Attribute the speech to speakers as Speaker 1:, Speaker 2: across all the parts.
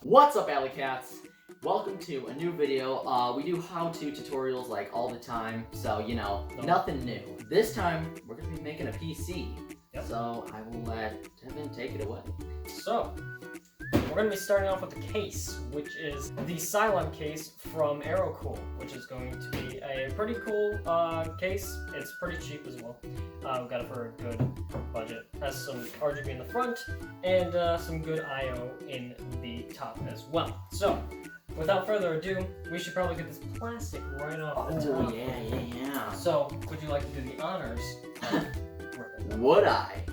Speaker 1: What's up, AlleyCats? Welcome to a new video. We do how-to tutorials like all the time, so you know, nothing new. This time, we're gonna be making a PC. Yep. So I will let Devin take it away.
Speaker 2: So, we're going to be starting off with the case, which is the Cylon case from Aerocool, which is going to be a pretty cool case. It's pretty cheap as well. We got it for a good budget. Has some RGB in the front and some good I/O in the top as well. So, without further ado, we should probably get this plastic right off the top.
Speaker 1: Oh yeah.
Speaker 2: So, would you like to do the honors?
Speaker 1: Would I?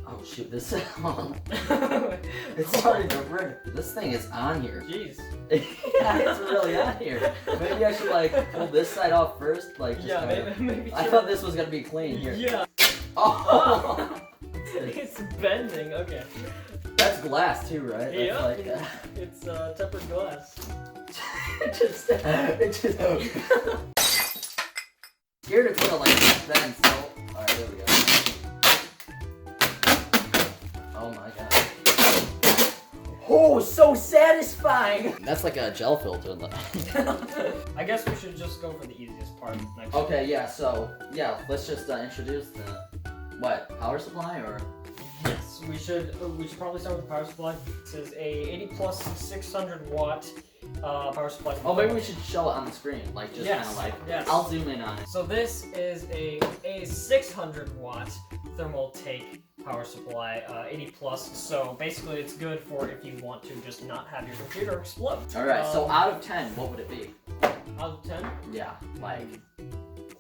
Speaker 1: Oh shoot, this is on. It's starting to rip. This thing is on here.
Speaker 2: Jeez.
Speaker 1: Yeah, it's really on here. Maybe I should like pull this side off first, like just
Speaker 2: maybe
Speaker 1: I thought this was gonna be clean here.
Speaker 2: Yeah.
Speaker 1: Oh.
Speaker 2: It's bending. Okay.
Speaker 1: That's glass too, right?
Speaker 2: Yeah.
Speaker 1: Like,
Speaker 2: it's tempered glass.
Speaker 1: it just scared it's gonna like bend. So, all right, there we go. Oh my god. Oh, so satisfying! That's like a gel filter.
Speaker 2: I guess we should just go for the easiest part next.
Speaker 1: Okay, yeah, so, yeah, let's just introduce the, power supply, or?
Speaker 2: Yes, we should probably start with the power supply. This is a 80 plus 600 watt power supply.
Speaker 1: Oh, maybe we should show it on the screen, like just kind of like, I'll zoom in on it.
Speaker 2: So this is a 600 watt thermal take power supply, 80 plus, so basically it's good for if you want to just not have your computer explode.
Speaker 1: Alright, so out of 10, what would it be?
Speaker 2: Out of 10?
Speaker 1: Yeah, like...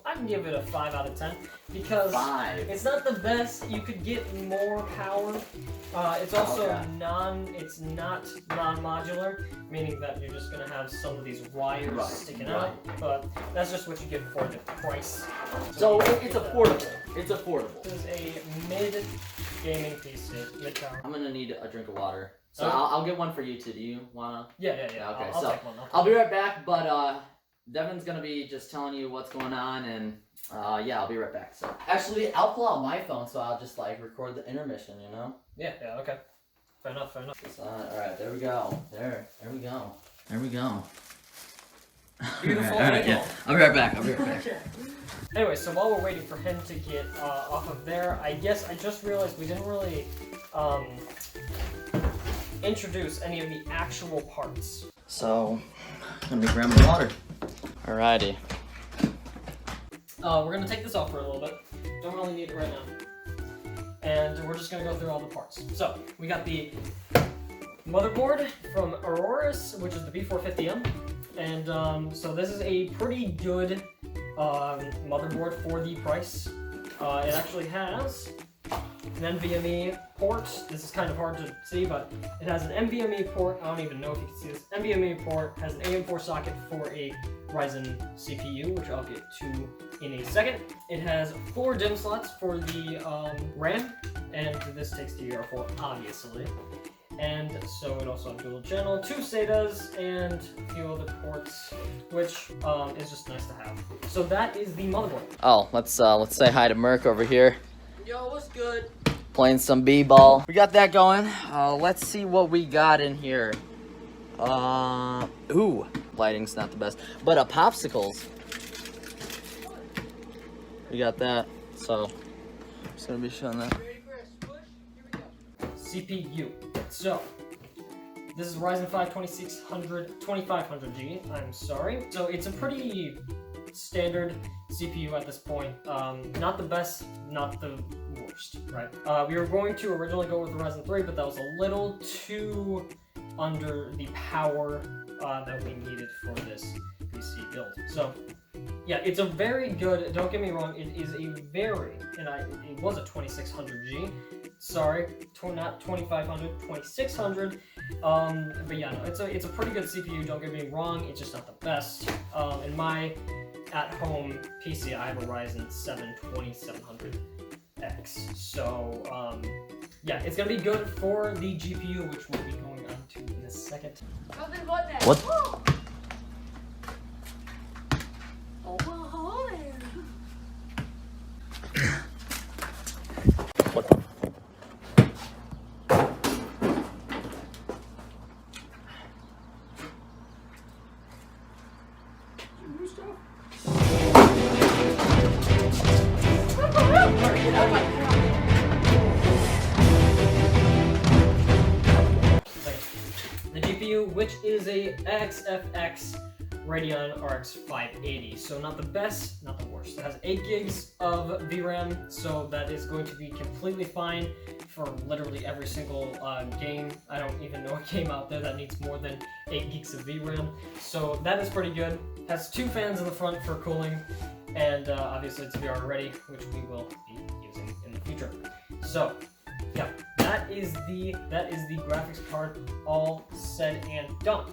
Speaker 2: I can give it a 5 out of 10 because
Speaker 1: 5.
Speaker 2: It's not the best. You could get more power. It's also it's not non-modular, meaning that you're just gonna have some of these wires sticking out. But that's just what you get for the price.
Speaker 1: So it's affordable. It's affordable.
Speaker 2: This is a mid gaming PC, mid power.
Speaker 1: I'm gonna need a drink of water. So I'll get one for you too. Do you wanna?
Speaker 2: Yeah.
Speaker 1: Okay,
Speaker 2: I'll take one.
Speaker 1: I'll be right back, but Devin's gonna be just telling you what's going on, and yeah, I'll be right back. So actually, I'll pull out my phone, so I'll just like record the intermission, you know?
Speaker 2: Yeah, okay. Fair enough.
Speaker 1: All right, there we go. There we go.
Speaker 2: Beautiful.
Speaker 1: All right, yeah. I'll be right back.
Speaker 2: Anyway, so while we're waiting for him to get off of there, I guess I just realized we didn't really introduce any of the actual parts.
Speaker 1: So, let me grab my water. Alrighty.
Speaker 2: We're gonna take this off for a little bit. Don't really need it right now. And we're just gonna go through all the parts. So, we got the motherboard from Auroras, which is the B450M. And so this is a pretty good motherboard for the price. It actually has an NVMe port. This is kind of hard to see, but it has an NVMe port. I don't even know if you can see this. NVMe port has an AM4 socket for a Ryzen CPU, which I'll get to in a second. It has 4 DIMM slots for the RAM, and this takes DDR4, obviously. And so it also has dual channel, 2 SATAs, and a few other ports, which is just nice to have. So that is the motherboard.
Speaker 1: Oh, let's say hi to Merc over here.
Speaker 2: Yo, what's good?
Speaker 1: Playing some b-ball. We got that going. Let's see what we got in here. Ooh, lighting's not the best, but popsicles. We got that, so I'm just gonna be showing that.
Speaker 2: CPU. So this is Ryzen 5 2500G. I'm sorry. So it's a pretty standard CPU at this point. Not the best, not the worst, right? We were going to originally go with the Ryzen 3, but that was a little too under the power that we needed for this PC build. So yeah, it's a very good, don't get me wrong, it is a very, it was a 2600G. Sorry, not 2500, 2600. But yeah, no, it's a pretty good CPU, don't get me wrong, it's just not the best. In my at-home PC, I have a Ryzen 7 2700X. So, yeah, it's gonna be good for the GPU, which we'll be going on to in a second.
Speaker 1: What?
Speaker 3: Oh, well, hello there.
Speaker 1: What the?
Speaker 2: which is a XFX Radeon RX 580. So not the best, not the worst. It has 8 gigs of VRAM, so that is going to be completely fine for literally every single game. I don't even know a game out there that needs more than 8 gigs of VRAM. So that is pretty good. Has 2 fans in the front for cooling, and obviously it's VR ready, which we will be using in the future. So yeah, that is the graphics card all said and done.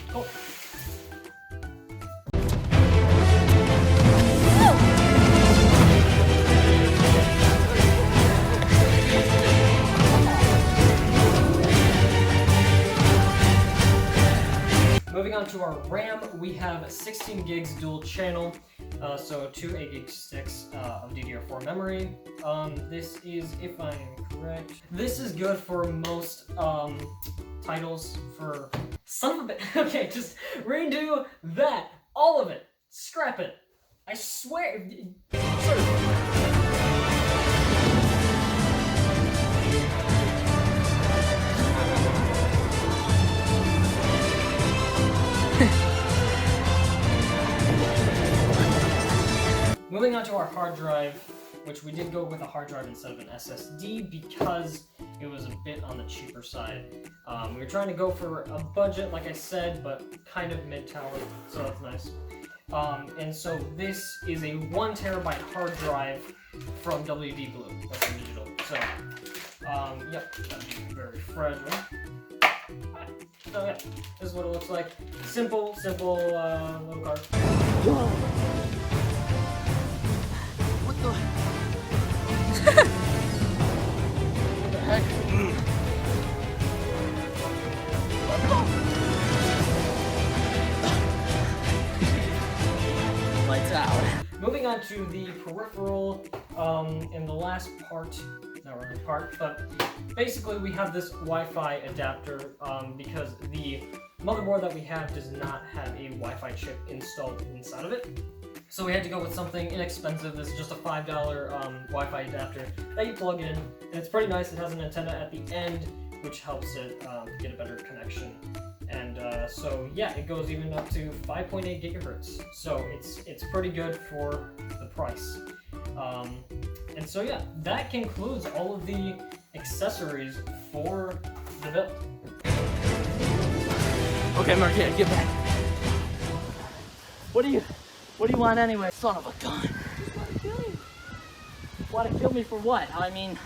Speaker 2: Cool. Moving on to our RAM, we have 16 gigs dual channel, so 2 8 gig sticks of DDR4 memory. This is, if I am correct, this is good for most titles for son of a bitch. Okay, just redo that, all of it, scrap it. I swear. Moving on to our hard drive, which we did go with a hard drive instead of an SSD because it was a bit on the cheaper side. We were trying to go for a budget, like I said, but kind of mid-tower, so that's nice. And so this is a 1 terabyte hard drive from WD Blue, Western Digital. So, yep, that'd be very fragile. So yeah, this is what it looks like. Simple little card.
Speaker 1: What the heck? Lights out.
Speaker 2: Moving on to the peripheral, in the last part, not really part, but basically we have this Wi-Fi adapter because the motherboard that we have does not have a Wi-Fi chip installed inside of it. So we had to go with something inexpensive. This is just a $5 Wi-Fi adapter that you plug in, and it's pretty nice. It has an antenna at the end, which helps it get a better connection. And so yeah, it goes even up to 5.8 gigahertz. So it's pretty good for the price. And so yeah, that concludes all of the accessories for the build.
Speaker 1: Okay, Marquette, get back. What do you want anyway? Son of a gun.
Speaker 3: Just want to kill you.
Speaker 1: Want to kill me for what? I mean,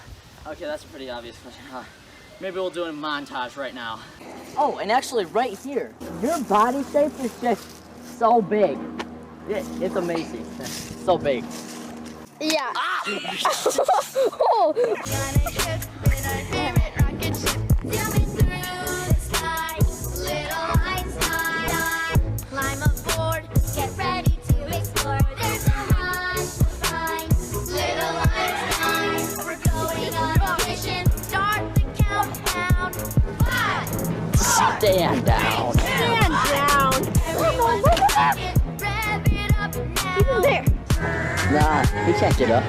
Speaker 1: okay, that's a pretty obvious question. Maybe we'll do a montage right now. Oh, and actually right here, your body shape is just so big. It's amazing. So big.
Speaker 3: Yeah.
Speaker 1: Ah!
Speaker 3: Oh. Climb aboard, get ready to explore. There's a rush to find little Einstein. We're going on a mission. Start the countdown. 5, 4,
Speaker 1: Stand down.
Speaker 3: stand down. Everyone, rev it up now. Even there.
Speaker 1: Nah, we can't get up.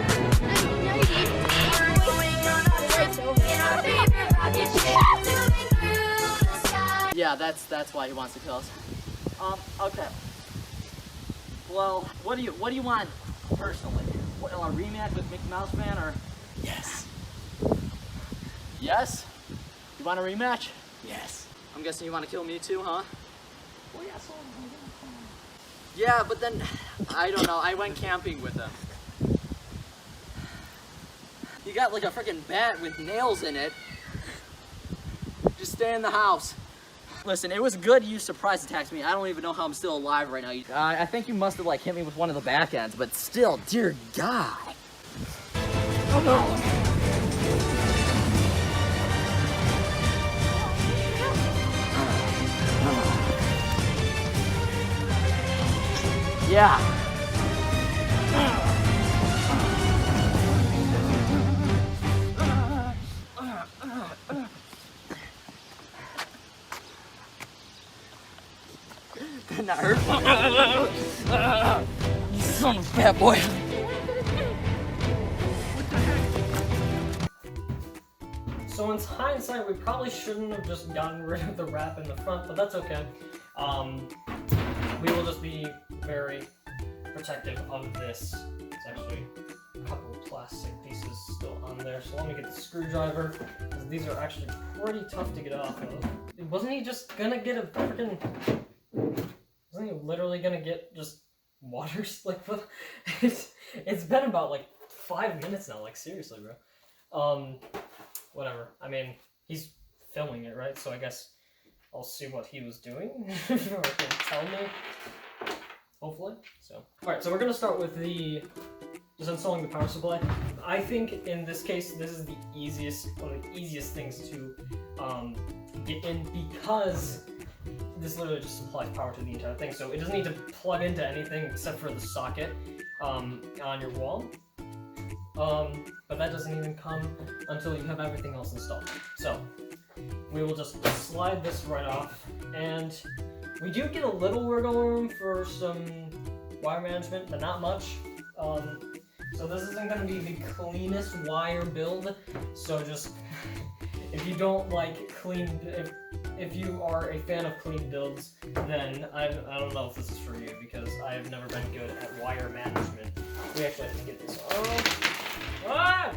Speaker 1: Yeah, that's why he wants to kill us. Okay. Well, what do you want personally? What, a rematch with Mickey Mouse Man or? Yes. Yes? You want a rematch? Yes. I'm guessing you want to kill me too, huh? Well, yeah, so yeah, but then, I don't know, I went camping with him. You got like a freaking bat with nails in it. Just stay in the house. Listen, it was good you surprise attacked me. I don't even know how I'm still alive right now. I think you must have like hit me with one of the back ends, but still, dear God. Oh no. Yeah. Didn't that hurt? You son of a bad boy.
Speaker 2: So So in hindsight, we probably shouldn't have just gotten rid of the wrap in the front, but that's okay. We will just be very protective of this. It's actually a couple of plastic pieces still on there, so let me get the screwdriver, because these are actually pretty tough to get off of. Wasn't he just gonna get a freaking... Wasn't he literally gonna get just water? Like, it's been about like 5 minutes now, like seriously, bro. Whatever. I mean, he's filming it, right? So I guess I'll see what he was doing, or he can tell me, hopefully. So, alright, so we're gonna start with just installing the power supply. I think in this case, this is the one of the easiest things to get in, because this literally just supplies power to the entire thing. So it doesn't need to plug into anything except for the socket on your wall. But that doesn't even come until you have everything else installed. So we will just slide this right off, and we do get a little wiggle room for some wire management, but not much. So this isn't going to be the cleanest wire build, so just if you don't like clean, if you are a fan of clean builds, then I don't know if this is for you, because I've never been good at wire management. We actually have to get this off. Ah!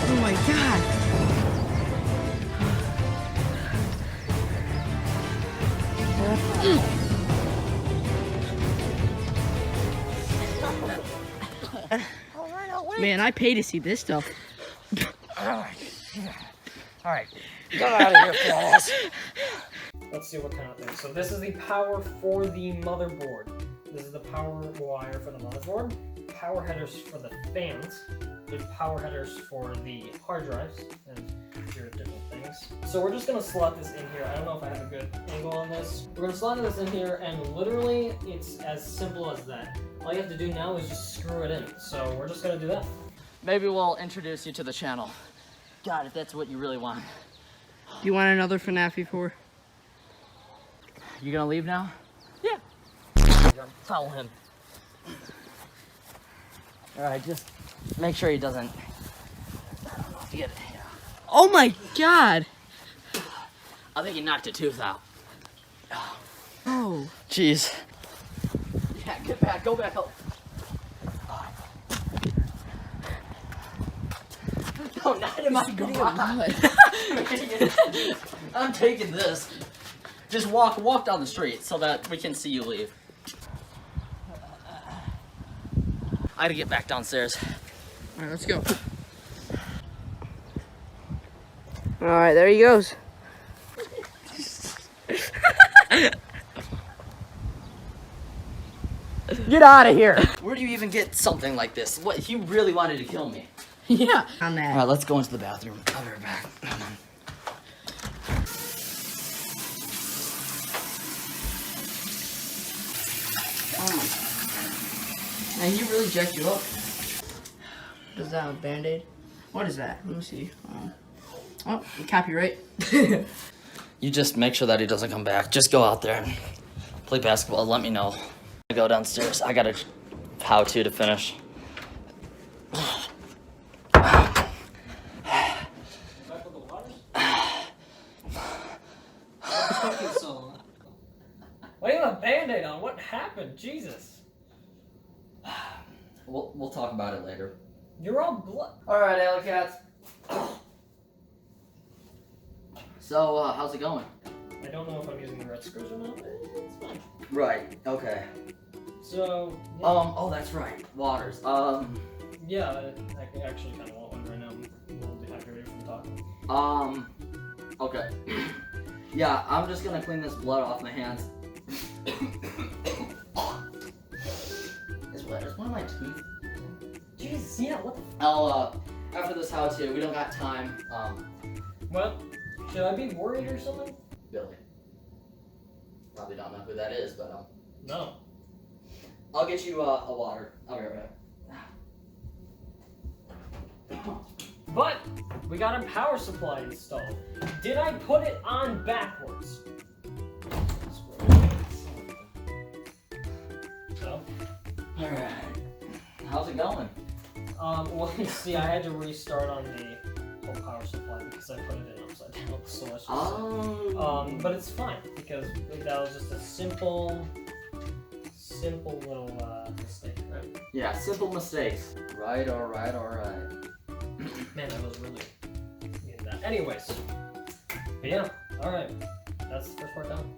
Speaker 4: Oh my god! Man, I pay to see this stuff.
Speaker 2: Alright, get out of here, fellas. Let's see what kind of thing. So this is the power for the motherboard. This is the power wire for the motherboard. Power headers for the fans. There's power headers for the hard drives and your different things. So we're just gonna slot this in here. I don't know if I have a good angle on this. We're gonna slot this in here, and literally it's as simple as that. All you have to do now is just screw it in. So we're just gonna do that.
Speaker 1: Maybe we'll introduce you to the channel. God, if that's what you really want.
Speaker 4: Do you want another FNAF 4?
Speaker 1: You gonna leave now?
Speaker 2: Yeah. Follow him.
Speaker 1: Alright, just make sure he doesn't get it.
Speaker 4: Oh my god!
Speaker 1: I think he knocked a tooth out.
Speaker 4: Oh.
Speaker 1: Jeez. Yeah, get back, go back up. No, not in my garage. I'm taking this. Just walk down the street so that we can see you leave. I gotta get back downstairs.
Speaker 4: Alright, let's go. Alright, there he goes.
Speaker 1: Get out of here! Where do you even get something like this? What, he really wanted to kill me.
Speaker 4: Yeah. On that.
Speaker 1: Alright, let's go into the bathroom. I'll be right back. Come on.
Speaker 4: Oh. And he really jacked you up. Does that have a band-aid? What is that? Let me see. Oh, copyright.
Speaker 1: You just make sure that he doesn't come back. Just go out there and play basketball. Let me know. I go downstairs. I got a how-to to finish.
Speaker 2: Why do you have a band-aid on? What happened? Jesus.
Speaker 1: We'll talk about it later.
Speaker 2: You're all blood.
Speaker 1: Alright, AlleyCats. So, how's it going?
Speaker 2: I don't know if I'm using the red screws or not, but it's fine.
Speaker 1: Right, okay.
Speaker 2: So, yeah.
Speaker 1: Oh, that's right. Waters.
Speaker 2: Yeah, I actually kind of want one right now. I'm a little dehydrated from talking.
Speaker 1: Okay. Yeah, I'm just gonna clean this blood off my hands. Is one of my teeth?
Speaker 2: Jesus, yeah, what the
Speaker 1: I'll, after this how-to, we don't got time.
Speaker 2: Well, should I be worried or something?
Speaker 1: Billy. probably don't know who that is, but
Speaker 2: No.
Speaker 1: I'll get you a water. I'll be right back.
Speaker 2: But we got a power supply installed. Did I put it on backwards? No.
Speaker 1: Alright. How's it going?
Speaker 2: Well, you see, I had to restart on the whole power supply because I put it in upside down. So let's just but it's fine because that was just a simple little mistake, right?
Speaker 1: Yeah, simple mistakes. Right, alright.
Speaker 2: Man, I was really needing that. Anyways, but yeah, alright. That's the first part done.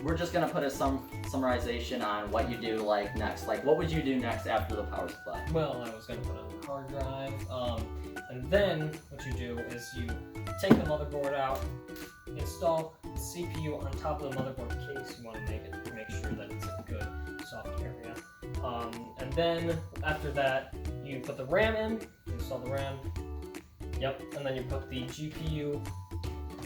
Speaker 1: We're just gonna put a summarization on what you do like next. Like, what would you do next after the power supply?
Speaker 2: Well, I was gonna put on the hard drive, and then what you do is you take the motherboard out, install the CPU on top of the motherboard case. You want to make sure that it's a good soft area, and then after that you put the RAM in, install the RAM. Yep, and then you put the GPU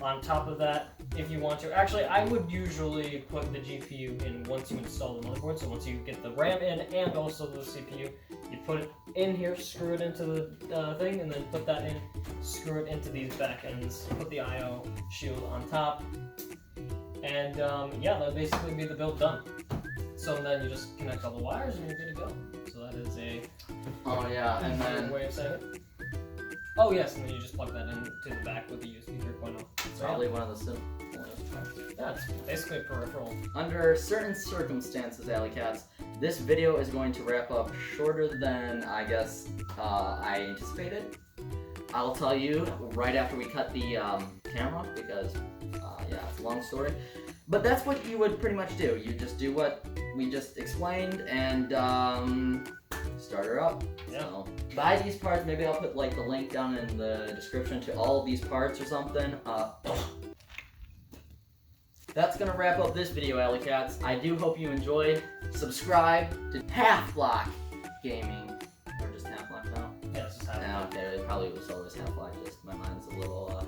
Speaker 2: on top of that if you want to. Actually, I would usually put the GPU in once you install the motherboard. So once you get the RAM in and also the CPU, you put it in here, screw it into the thing, and then put that in, screw it into these back ends, put the I/O shield on top, and yeah, that'll basically be the build done. So then you just connect all the wires and you're good to go. So that is a
Speaker 1: and then
Speaker 2: way of saying it. Oh yes, and then you just plug that into the back with the USB 3.0. So,
Speaker 1: probably one of the simplest.
Speaker 2: yeah, it's basically a peripheral.
Speaker 1: Under certain circumstances, AlleyCats, this video is going to wrap up shorter than I guess I anticipated. I'll tell you right after we cut the camera because yeah, it's a long story. But that's what you would pretty much do. You just do what we just explained and start her up.
Speaker 2: Yeah.
Speaker 1: So, buy these parts. Maybe I'll put like the link down in the description to all of these parts or something. That's gonna wrap up this video, AlleyCats. I do hope you enjoyed. Subscribe to Half Block Gaming, or just Half Block now.
Speaker 2: Yeah, it's just half.
Speaker 1: Yeah, okay, it probably was always Half Block. Just my mind's a little.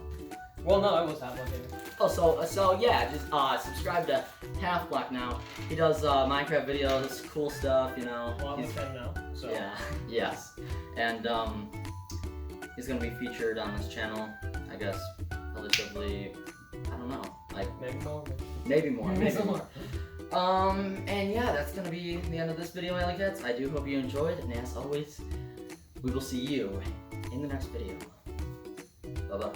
Speaker 2: Well, no, it was half like it.
Speaker 1: Oh, so yeah, just subscribe to Half Block now. He does Minecraft videos, cool stuff, you know.
Speaker 2: Well, I'm with him now. So.
Speaker 1: Yeah, yes, and he's gonna be featured on this channel. I guess relatively. I don't know, like
Speaker 2: Maybe more.
Speaker 1: maybe more.
Speaker 2: Maybe.
Speaker 1: And yeah, that's gonna be the end of this video, AlleyCats. I do hope you enjoyed, and as always, we will see you in the next video. Bye bye.